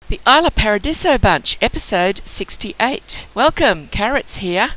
The Isla Paradiso Bunch, episode 68. Welcome, Carrots here.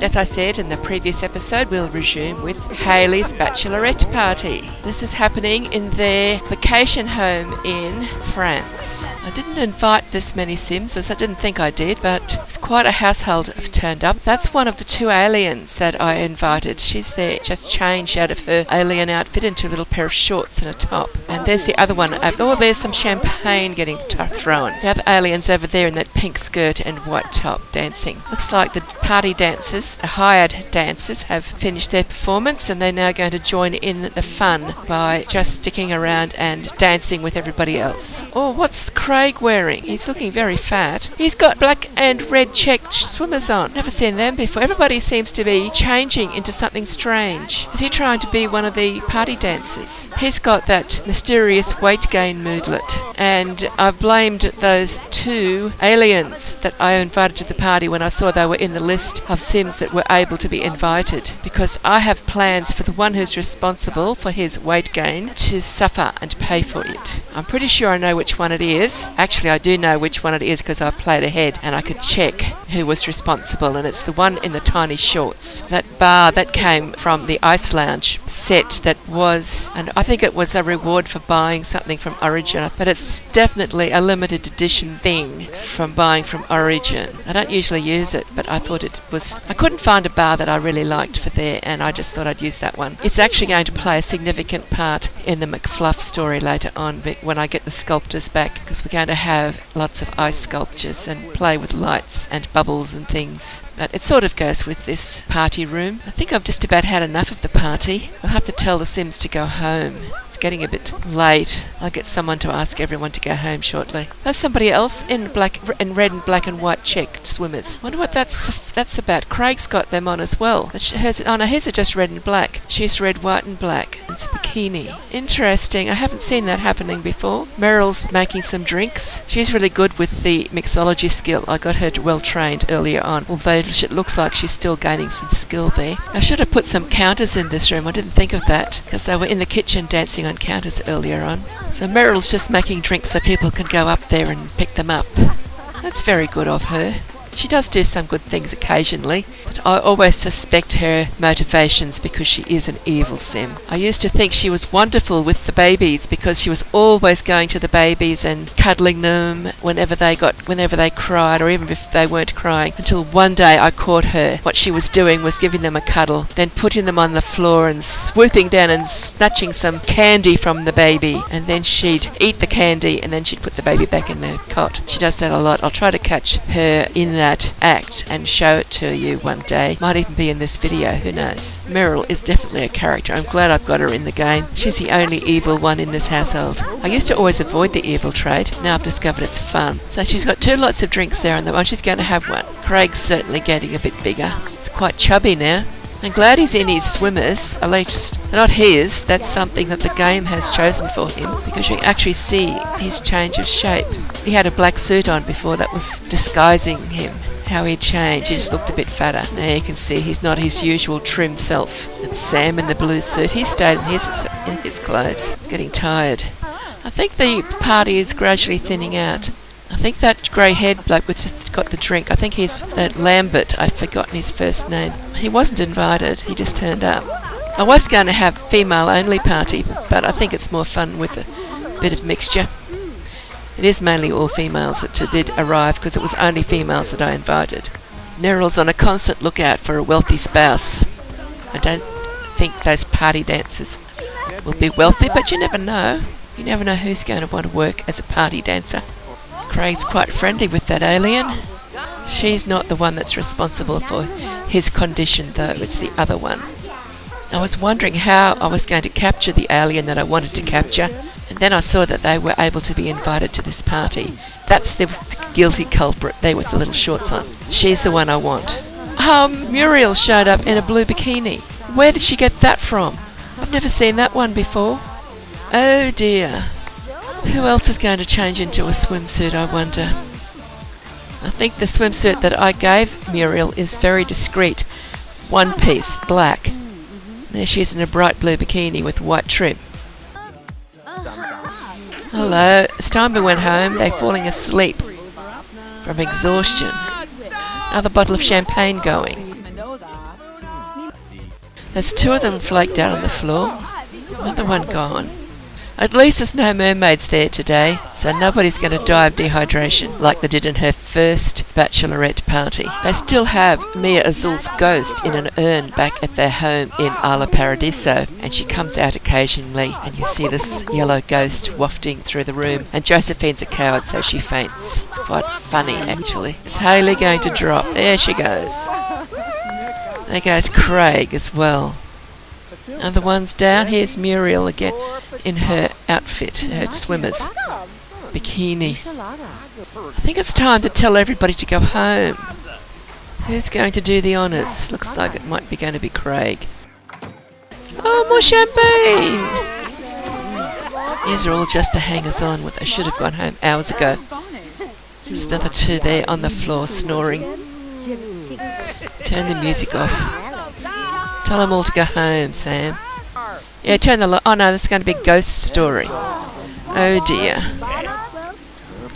As I said in the previous episode, we'll resume with Hayley's bachelorette party. This is happening in their vacation home in France. I didn't invite this many Sims, as I didn't think I did, but it's quite a household have turned up. That's one of the two aliens that I invited. She's there, just changed out of her alien outfit into a little pair of shorts and a top. And there's the other one. Oh, there's some champagne getting thrown. The other alien's over there in that pink skirt and white top dancing. Looks like the party dancers, the hired dancers, have finished their performance and they're now going to join in the fun by just sticking around and dancing with everybody else. Oh, what's Craig wearing? He's looking very fat. He's got black and red checked swimmers on. Never seen them before. Everybody seems to be changing into something strange. Is he trying to be one of the party dancers? He's got that mysterious weight gain moodlet. And I blamed those two aliens that I invited to the party when I saw they were in the list of Sims that were able to be invited, because I have plans for the one who's responsible for his weight gain to suffer and pay for it. I'm pretty sure I know which one it is. Actually, I do know which one it is because I've played ahead and I could check who was responsible, and it's the one in the tiny shorts. That bar that came from the Ice Lounge set that was, and I think it was a reward for buying something from Origin, but it's definitely a limited edition thing from buying from Origin. I don't usually use it, but I thought it was, I couldn't find a bar that I really liked for there, and I just thought I'd use that one. It's actually going to play a significant part in the McFluff story later on when I get the sculptors back, because we're going to have lots of ice sculptures and play with lights and bubbles and things. But it sort of goes with this party room. I think I've just about had enough of the party. I'll have to tell the Sims to go home. It's getting a bit late. I'll get someone to ask everyone to go home shortly. There's somebody else in black and red and black and white checked swimmers. Wonder what that's about. Craig's got them on as well. But hers are just red and black. She's red, white and black. It's a bikini. Interesting. I haven't seen that happening before. Meryl's making some drinks. She's really good with the mixology skill. I got her well trained earlier on, although it looks like she's still gaining some skill there. I should have put some counters in this room. I didn't think of that because they were in the kitchen dancing on counters earlier on. So Meryl's just making drinks so people can go up there and pick them up. That's very good of her. She does do some good things occasionally, but I always suspect her motivations because she is an evil Sim. I used to think she was wonderful with the babies because she was always going to the babies and cuddling them whenever they cried, or even if they weren't crying, until one day I caught her. What she was doing was giving them a cuddle, then putting them on the floor and swooping down and snatching some candy from the baby, and then she'd eat the candy and then she'd put the baby back in the cot. She does that a lot. I'll try to catch her in that act and show it to you one day. Might even be in this video, who knows. Meryl is definitely a character. I'm glad I've got her in the game. She's the only evil one in this household. I used to always avoid the evil trait. Now I've discovered it's fun. So she's got two lots of drinks there, and the one she's going to have one. Craig's certainly getting a bit bigger. He's quite chubby now. I'm glad he's in his swimmers, at least not his. That's something that the game has chosen for him, because you can actually see his change of shape. He had a black suit on before that was disguising him, how he'd changed. He just looked a bit fatter. Now you can see he's not his usual trim self. And Sam in the blue suit, he stayed in his clothes. He's getting tired. I think the party is gradually thinning out. I think that grey-haired bloke with just got the drink, I think he's that Lambert. I've forgotten his first name. He wasn't invited, he just turned up. I was going to have female-only party, but I think it's more fun with a bit of mixture. It is mainly all females that did arrive, because it was only females that I invited. Meryl's on a constant lookout for a wealthy spouse. I don't think those party dancers will be wealthy, but you never know. You never know who's going to want to work as a party dancer. Craig's quite friendly with that alien. She's not the one that's responsible for his condition, though. It's the other one. I was wondering how I was going to capture the alien that I wanted to capture, and then I saw that they were able to be invited to this party. That's the guilty culprit there with the little shorts on. She's the one I want. Muriel showed up in a blue bikini. Where did she get that from? I've never seen that one before. Oh dear. Who else is going to change into a swimsuit, I wonder? I think the swimsuit that I gave Muriel is very discreet. One piece, black. There she is in a bright blue bikini with white trim. I Hello. It's time we went home. They're falling asleep from exhaustion. Another bottle of champagne going. There's 2 of them flaked out on the floor. Another one gone. At least there's no mermaids there today, so nobody's going to die of dehydration like they did in her first bachelorette party. They still have Mia Azul's ghost in an urn back at their home in Isla Paradiso, and she comes out occasionally, and you see this yellow ghost wafting through the room, and Josephine's a coward, so she faints. It's quite funny, actually. Is Hayley going to drop? There she goes. There goes Craig as well. And the ones down, here's Muriel again in her outfit, her swimmer's bikini. I think it's time to tell everybody to go home. Who's going to do the honours? Looks like it might be going to be Craig. Oh, more champagne! These are all just the hangers-on. I should have gone home hours ago. There's another 2 there on the floor snoring. Turn the music off. Tell them all to go home, Sam. Yeah, turn the light. Oh no, this is going to be a ghost story. Oh dear.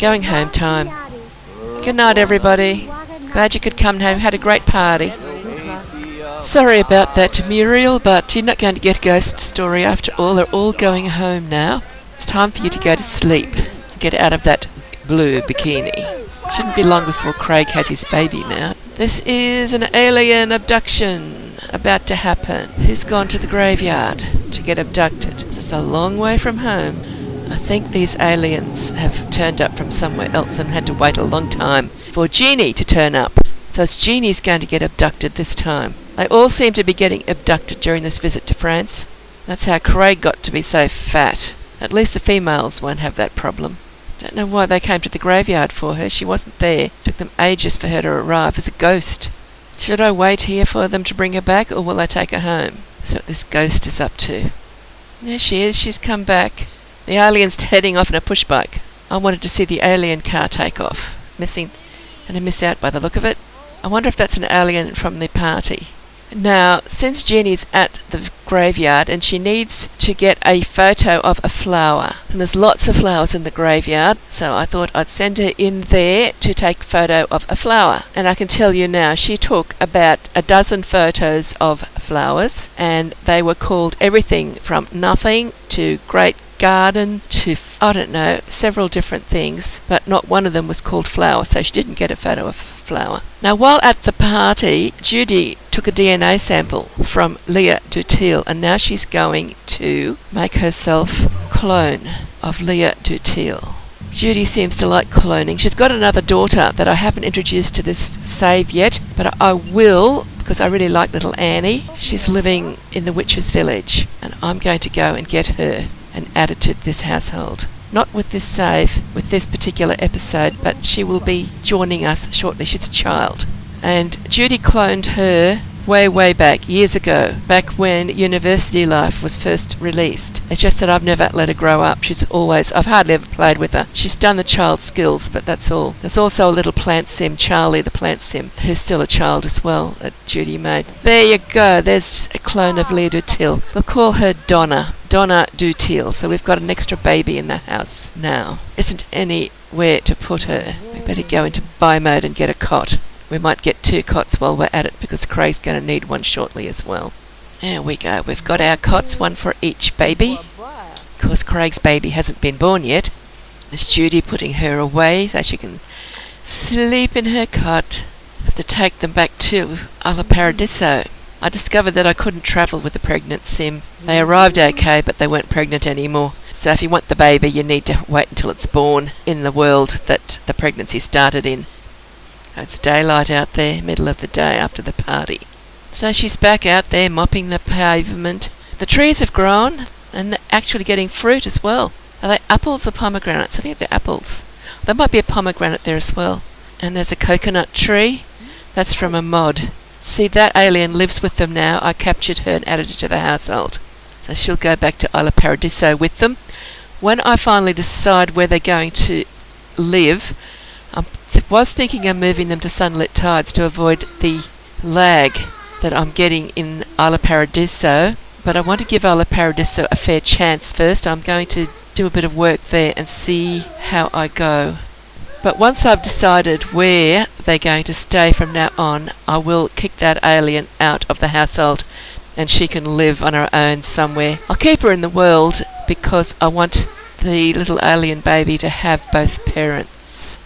Going home time. Good night, everybody. Glad you could come home. Had a great party. Sorry about that, Muriel, but you're not going to get a ghost story after all. They're all going home now. It's time for you to go to sleep. Get out of that blue bikini. Shouldn't be long before Craig has his baby now. This is an alien abduction about to happen. Who's gone to the graveyard to get abducted? It's a long way from home. I think these aliens have turned up from somewhere else and had to wait a long time for Jeannie to turn up. So it's Jeannie's going to get abducted this time. They all seem to be getting abducted during this visit to France. That's how Craig got to be so fat. At least the females won't have that problem. Don't know why they came to the graveyard for her. She wasn't there. Took them ages for her to arrive as a ghost. Should I wait here for them to bring her back, or will I take her home? That's what this ghost is up to. There she is. She's come back. The alien's heading off in a push bike. I wanted to see the alien car take off. Missing and I miss out by the look of it. I wonder if that's an alien from the party. Now, since Jeannie's at the graveyard and she needs to get a photo of a flower, and there's lots of flowers in the graveyard, so I thought I'd send her in there to take a photo of a flower. And I can tell you now, she took about a dozen photos of flowers, and they were called everything from nothing to great garden to, I don't know, several different things, but not one of them was called flower, so she didn't get a photo of a flower. Now, while at the party, Judy took a DNA sample from Leah Dutil, and now she's going to make herself clone of Leah Dutil. Judy seems to like cloning. She's got another daughter that I haven't introduced to this save yet, but I will, because I really like little Annie. She's living in the Witch's Village, and I'm going to go and get her and add it to this household. Not with this save, with this particular episode, but she will be joining us shortly. She's a child. And Judy cloned her way back, years ago, back when University Life was first released. It's just that I've never let her grow up. I've hardly ever played with her. She's done the child skills, but that's all. There's also a little plant sim, Charlie the plant sim, who's still a child as well, that Judy made. There you go, there's a clone of Leah Dutil. We'll call her Donna Dutil. So we've got an extra baby in the house now. Isn't anywhere to put her. We better go into buy mode and get a cot. We might get 2 cots while we're at it, because Craig's going to need one shortly as well. There we go. We've got our cots, one for each baby. Of course, Craig's baby hasn't been born yet. There's Judy putting her away so she can sleep in her cot. Have to take them back to Isla Paradiso. I discovered that I couldn't travel with a pregnant sim. They arrived okay, but they weren't pregnant anymore. So if you want the baby, you need to wait until it's born in the world that the pregnancy started in. It's daylight out there, middle of the day after the party. So she's back out there mopping the pavement. The trees have grown, and they're actually getting fruit as well. Are they apples or pomegranates? I think they're apples. There might be a pomegranate there as well. And there's a coconut tree. That's from a mod. See, that alien lives with them now. I captured her and added her to the household. So she'll go back to Isla Paradiso with them. When I finally decide where they're going to live, I was thinking of moving them to Sunlit Tides to avoid the lag that I'm getting in Isla Paradiso, but I want to give Isla Paradiso a fair chance first. I'm going to do a bit of work there and see how I go. But once I've decided where they're going to stay from now on, I will kick that alien out of the household and she can live on her own somewhere. I'll keep her in the world because I want the little alien baby to have both parents.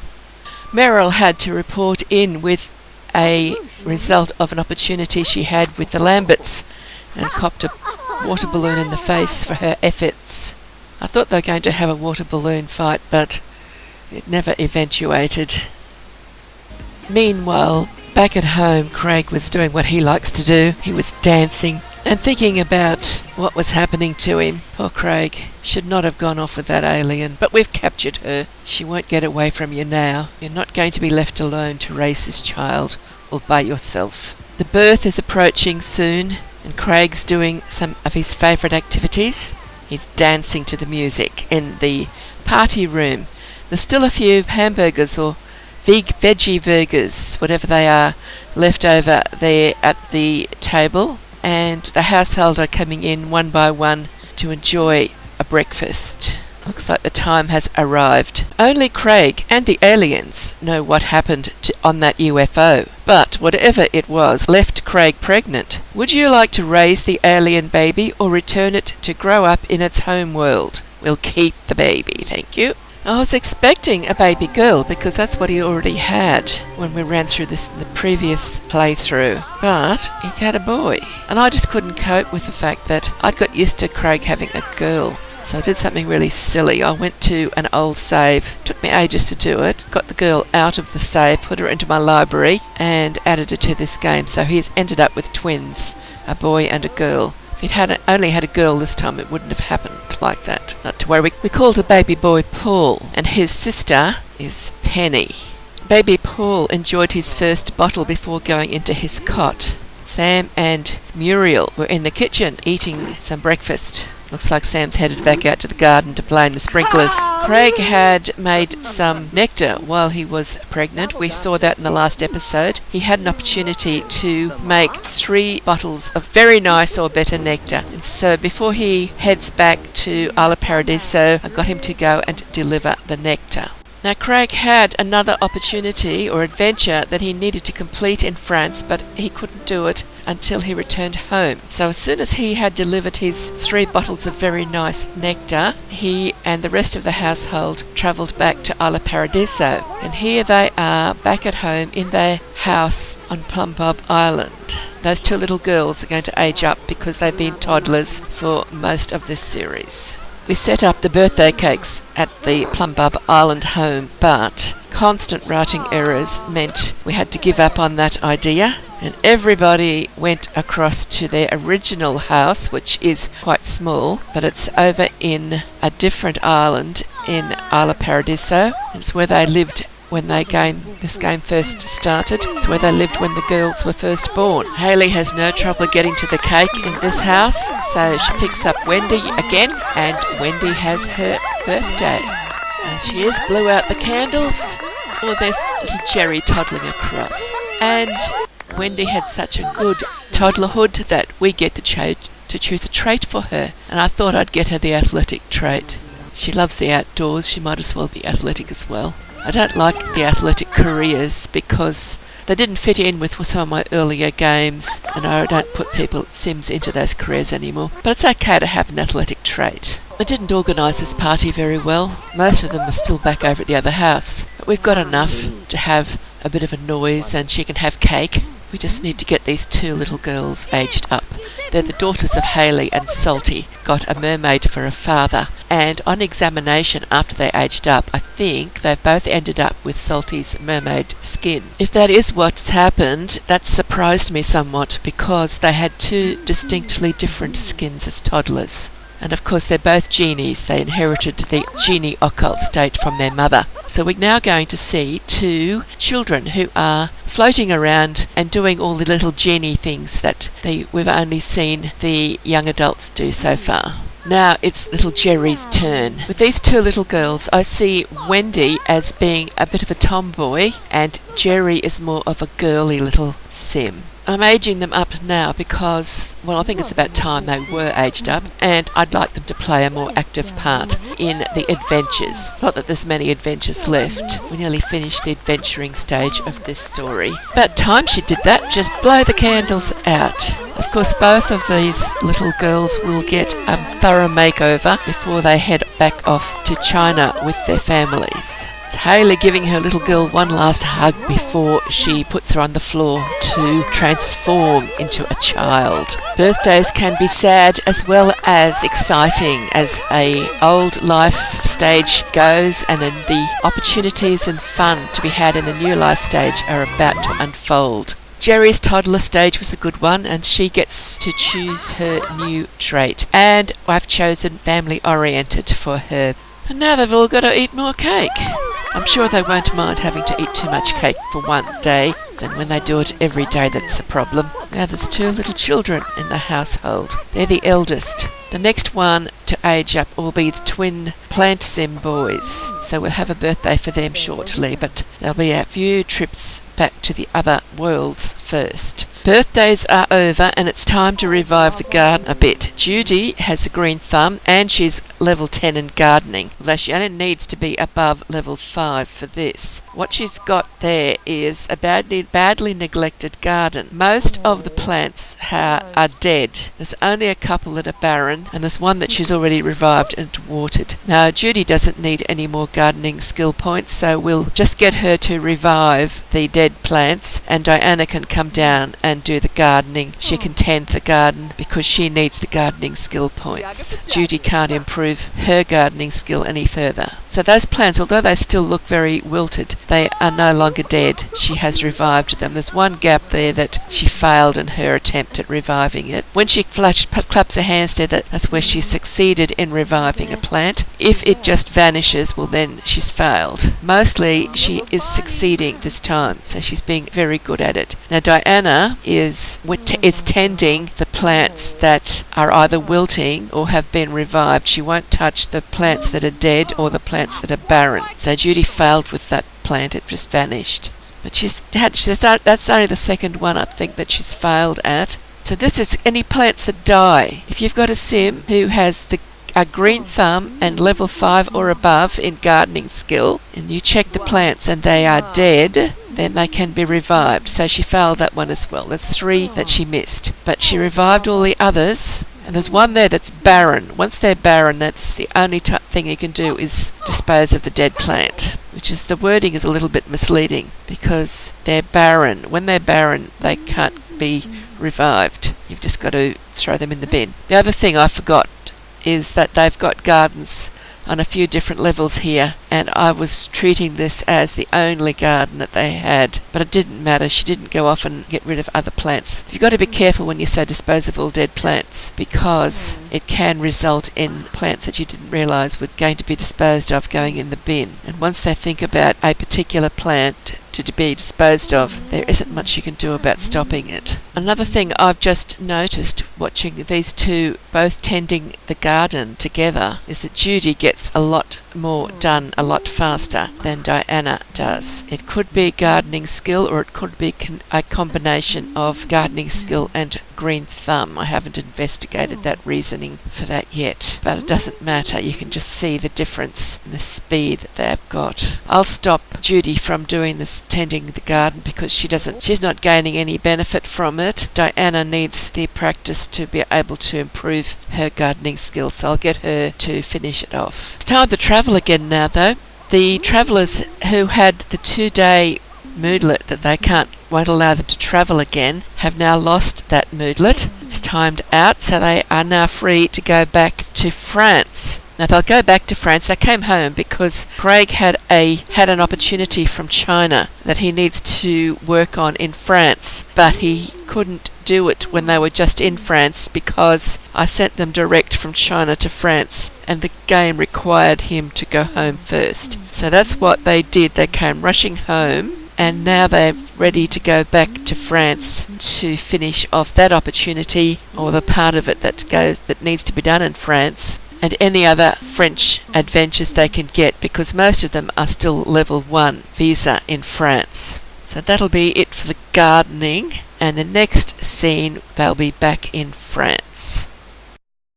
Meryl had to report in with a result of an opportunity she had with the Lamberts and copped a water balloon in the face for her efforts. I thought they were going to have a water balloon fight, but it never eventuated. Meanwhile, back at home, Craig was doing what he likes to do. He was dancing and thinking about what was happening to him. Poor Craig should not have gone off with that alien, but we've captured her. She won't get away from you now. You're not going to be left alone to raise this child all by yourself. The birth is approaching soon, and Craig's doing some of his favourite activities. He's dancing to the music in the party room. There's still a few hamburgers or veggie burgers, whatever they are, left over there at the table, and the household are coming in one by one to enjoy a breakfast. Looks like the time has arrived. Only Craig and the aliens know what happened on that UFO, but whatever it was left Craig pregnant. Would you like to raise the alien baby or return it to grow up in its home world? We'll keep the baby, thank you. I was expecting a baby girl because that's what he already had when we ran through this in the previous playthrough, but he had a boy, and I just couldn't cope with the fact that I'd got used to Craig having a girl. So I did something really silly. I went to an old save, took me ages to do it, got the girl out of the save, put her into my library and added her to this game. So he's ended up with twins, a boy and a girl. If he'd only had a girl this time, it wouldn't have happened like that. Not to worry. We called the baby boy Paul, and his sister is Penny. Baby Paul enjoyed his first bottle before going into his cot. Sam and Muriel were in the kitchen eating some breakfast. Looks like Sam's headed back out to the garden to play in the sprinklers. Craig had made some nectar while he was pregnant. We saw that in the last episode. He had an opportunity to make 3 bottles of very nice or better nectar. And so before he heads back to Isla Paradiso, I got him to go and deliver the nectar. Now Craig had another opportunity or adventure that he needed to complete in France, but he couldn't do it until he returned home. So as soon as he had delivered his 3 bottles of very nice nectar, he and the rest of the household travelled back to Isla Paradiso. And here they are back at home in their house on Plum Bob Island. Those 2 little girls are going to age up because they've been toddlers for most of this series. We set up the birthday cakes at the Plum Bob Island home, but constant writing errors meant we had to give up on that idea, and everybody went across to their original house, which is quite small, but it's over in a different island in Isla Paradiso. It's where they lived when this game first started. It's where they lived when the girls were first born. Hayley has no trouble getting to the cake in this house, so she picks up Wendy again, and Wendy has her birthday. There she is, blew out the candles. Oh, there's little Jerry toddling across. And Wendy had such a good toddlerhood that we get to choose a trait for her, and I thought I'd get her the athletic trait. She loves the outdoors, she might as well be athletic as well. I don't like the athletic careers because they didn't fit in with some of my earlier games, and I don't put Sims into those careers anymore. But it's okay to have an athletic trait. They didn't organise this party very well. Most of them are still back over at the other house. But we've got enough to have a bit of a noise, and she can have cake. We just need to get these 2 little girls aged up. They're the daughters of Hayley and Salty. Got a mermaid for a father, and on examination after they aged up, I think they've both ended up with Salty's mermaid skin. If that is what's happened, that surprised me somewhat because they had 2 distinctly different skins as toddlers. And of course they're both genies. They inherited the genie occult state from their mother. So we're now going to see 2 children who are floating around and doing all the little genie things that we've only seen the young adults do so far. Now it's little Jerry's turn. With these 2 little girls, I see Wendy as being a bit of a tomboy, and Jerry is more of a girly little sim. I'm aging them up now because, well, I think it's about time they were aged up, and I'd like them to play a more active part in the adventures. Not that there's many adventures left. We nearly finished the adventuring stage of this story. About time she did that. Just blow the candles out. Of course, both of these little girls will get a thorough makeover before they head back off to China with their families. Hayley giving her little girl one last hug before she puts her on the floor to transform into a child. Birthdays can be sad as well as exciting as a old life stage goes, and then the opportunities and fun to be had in the new life stage are about to unfold. Jerry's toddler stage was a good one, and she gets to choose her new trait. And I've chosen family oriented for her. And now they've all got to eat more cake. I'm sure they won't mind having to eat too much cake for one day, and when they do it every day that's a problem. Now there's 2 little children in the household. They're the eldest. The next one to age up will be the twin plant sim boys, so we'll have a birthday for them shortly, but there'll be a few trips back to the other worlds first. Birthdays are over and it's time to revive the garden a bit. Judy has a green thumb and she's level 10 in gardening, although she only needs to be above level 5 for this. What she's got there is a badly neglected garden. Most of the plants are dead. There's only a couple that are barren, and there's one that she's already revived and watered. Now Judy doesn't need any more gardening skill points, so we'll just get her to revive the dead plants, and Diana can come down and do the gardening. She can tend the garden because she needs the gardening skill points. Judy can't improve her gardening skill any further. So those plants, although they still look very wilted, they are no longer dead. She has revived them. There's one gap there that she failed in her attempt at reviving it. When she claps her hands there, that's where she succeeded in reviving a plant. If it just vanishes, well then she's failed. Mostly she is succeeding this time, so she's being very good at it. Now Diana is tending the plants that are either wilting or have been revived. She won't touch the plants that are dead or the plants that are barren. So Judy failed with that plant, it just vanished. But that's only the second one I think that she's failed at. So this is any plants that die. If you've got a sim who has a green thumb and level 5 or above in gardening skill, and you check the plants and they are dead, then they can be revived. So she failed that one as well. There's 3 that she missed. But she revived all the others, and there's one there that's barren. Once they're barren, that's the only thing you can do is dispose of the dead plant, which is, the wording is a little bit misleading because they're barren. When they're barren, they can't be revived. You've just got to throw them in the bin. The other thing I forgot is that they've got gardens on a few different levels here, and I was treating this as the only garden that they had, but it didn't matter. She didn't go off and get rid of other plants. You've got to be careful when you say dispose of all dead plants, because it can result in plants that you didn't realise were going to be disposed of going in the bin. And once they think about a particular plant to be disposed of, there isn't much you can do about stopping it. Another thing I've just noticed watching these two both tending the garden together is that Judy gets a lot more done a lot faster than Diana does. It could be gardening skill, or it could be a combination of gardening skill and green thumb. I haven't investigated that reasoning for that yet, but it doesn't matter. You can just see the difference in the speed that they've got. I'll stop Judy from doing this tending the garden because she's not gaining any benefit from it. Diana needs the practice to be able to improve her gardening skills, so I'll get her to finish it off. It's time to travel again now though. The travellers who had the 2-day moodlet that they won't allow them to travel again have now lost that moodlet. It's timed out, so they are now free to go back to France. Now they'll go back to France. They came home because Craig had an opportunity from China that he needs to work on in France, but he couldn't do it when they were just in France because I sent them direct from China to France, and the game required him to go home first. So that's what they did. They came rushing home, and now they're ready to go back to France to finish off that opportunity, or the part of it that needs to be done in France, and any other French adventures they can get, because most of them are still level 1 visa in France. So that'll be it for the gardening, and the next scene they'll be back in France.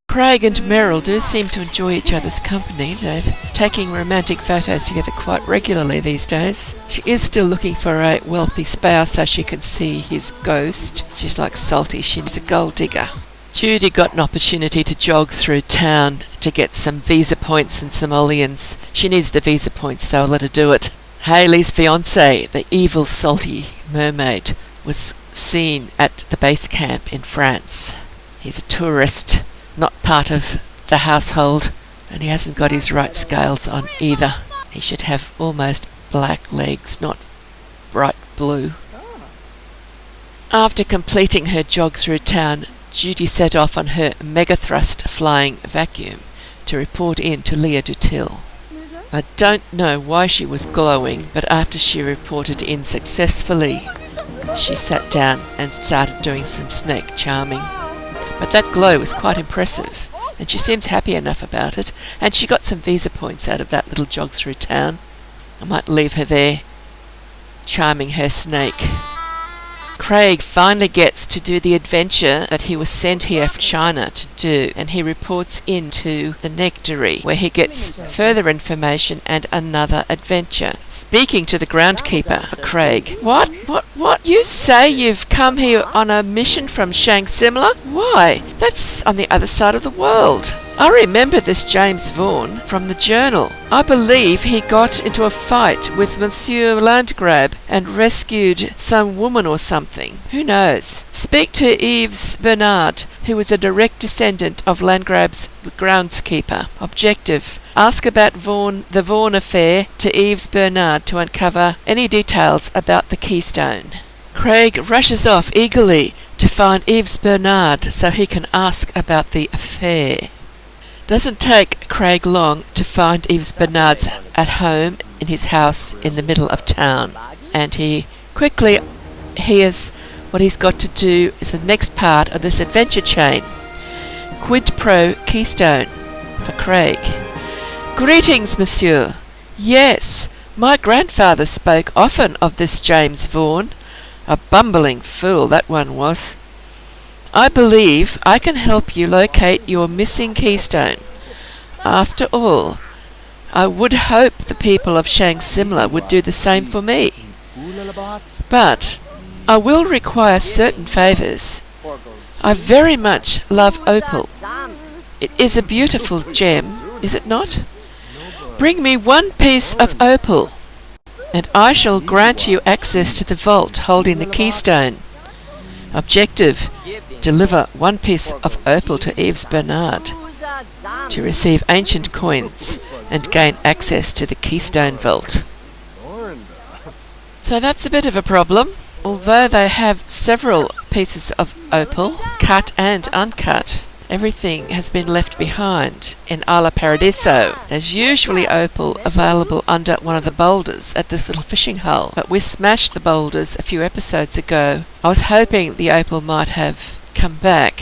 Craig and Meryl do seem to enjoy each other's company. They're taking romantic photos together quite regularly these days. She is still looking for a wealthy spouse so she can see his ghost. She's like Salty, she's a gold digger. Judy got an opportunity to jog through town to get some visa points and simoleons. She needs the visa points, so I'll let her do it. Hayley's fiancé, the evil Salty mermaid, was seen at the base camp in France. He's a tourist, not part of the household, and he hasn't got his right scales on either. He should have almost black legs, not bright blue. After completing her jog through town, Judy set off on her megathrust flying vacuum to report in to Leah Dutil. I don't know why she was glowing, but after she reported in successfully, she sat down and started doing some snake charming. But that glow was quite impressive, and she seems happy enough about it, and she got some visa points out of that little jog through town. I might leave her there, charming her snake. Craig finally gets to do the adventure that he was sent here from China to do, and he reports into the Nectar, where he gets further information and another adventure. Speaking to the groundkeeper, Craig, What? You say you've come here on a mission from Shangri-La? Why? That's on the other side of the world. I remember this James Vaughan from the journal. I believe he got into a fight with Monsieur Landgrab and rescued some woman or something. Who knows? Speak to Yves Bernard, who was a direct descendant of Landgrab's groundskeeper. Objective: ask about the Vaughan affair to Yves Bernard to uncover any details about the keystone. Craig rushes off eagerly to find Yves Bernard so he can ask about the affair. Doesn't take Craig long to find Yves Bernard's at home in his house in the middle of town, and he quickly hears what he's got to do is the next part of this adventure chain. Quid pro keystone for Craig. Greetings, monsieur. Yes, my grandfather spoke often of this James Vaughan. A bumbling fool that one was. I believe I can help you locate your missing keystone. After all, I would hope the people of Shangri-La would do the same for me. But I will require certain favours. I very much love opal. It is a beautiful gem, is it not? Bring me one piece of opal, and I shall grant you access to the vault holding the keystone. Objective: deliver one piece of opal to Yves Bernard to receive ancient coins and gain access to the keystone vault. So that's a bit of a problem. Although they have several pieces of opal, cut and uncut, everything has been left behind in Isla Paradiso. There's usually opal available under one of the boulders at this little fishing hole, but we smashed the boulders a few episodes ago. I was hoping the opal might have come back,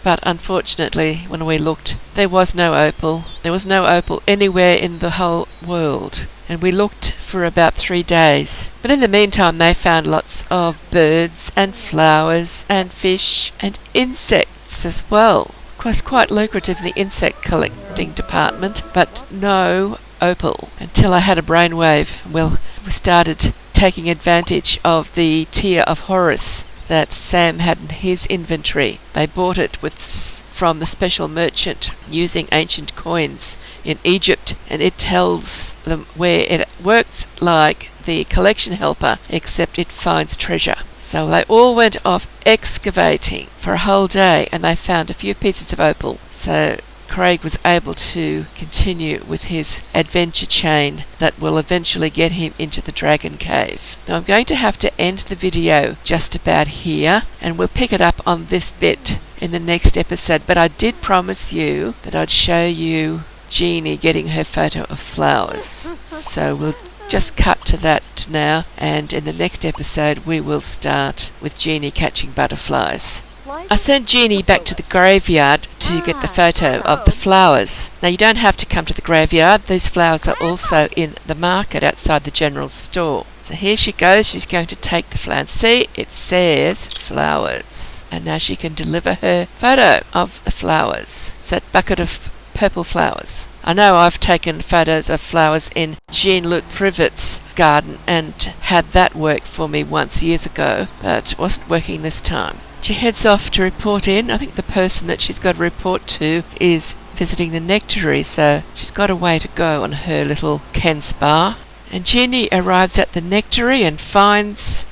but unfortunately when we looked there was no opal. There was no opal anywhere in the whole world, and we looked for about 3 days. But in the meantime they found lots of birds and flowers and fish and insects as well. Of course, quite lucrative in the insect collecting department, but no opal. Until I had a brainwave. Well, we started taking advantage of the Tear of Horus that Sam had in his inventory. They bought it from the special merchant using ancient coins in Egypt, and it tells them where it works like the collection helper, except it finds treasure. So they all went off excavating for a whole day, and they found a few pieces of opal. So Craig was able to continue with his adventure chain that will eventually get him into the Dragon Cave. Now I'm going to have to end the video just about here, and we'll pick it up on this bit in the next episode. But I did promise you that I'd show you Jeannie getting her photo of flowers. So we'll just cut to that now, and in the next episode we will start with Jeannie catching butterflies. I sent Jeannie back to the graveyard to get the photo of the flowers. Now you don't have to come to the graveyard, these flowers are also in the market outside the general store. So here she goes. She's going to take the flower. See, it says flowers. And now she can deliver her photo of the flowers. It's that bucket of purple flowers. I know I've taken photos of flowers in Jean-Luc Privat's garden and had that work for me once years ago, but it wasn't working this time. She heads off to report in. I think the person that she's got to report to is visiting the nectary, so she's got a way to go on her little Ken spa. And Jeannie arrives at the nectary and finds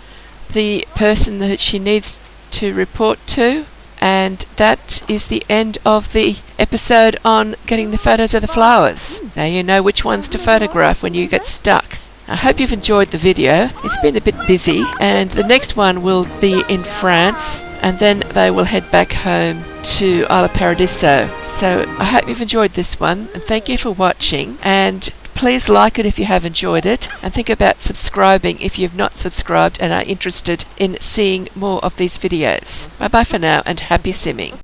the person that she needs to report to. And that is the end of the episode on getting the photos of the flowers. Now you know which ones to photograph when you get stuck. I hope you've enjoyed the video. It's been a bit busy, and the next one will be in France, and then they will head back home to Isla Paradiso. So I hope you've enjoyed this one, and thank you for watching. And please like it if you have enjoyed it, and think about subscribing if you've not subscribed and are interested in seeing more of these videos. Bye bye for now, and happy simming.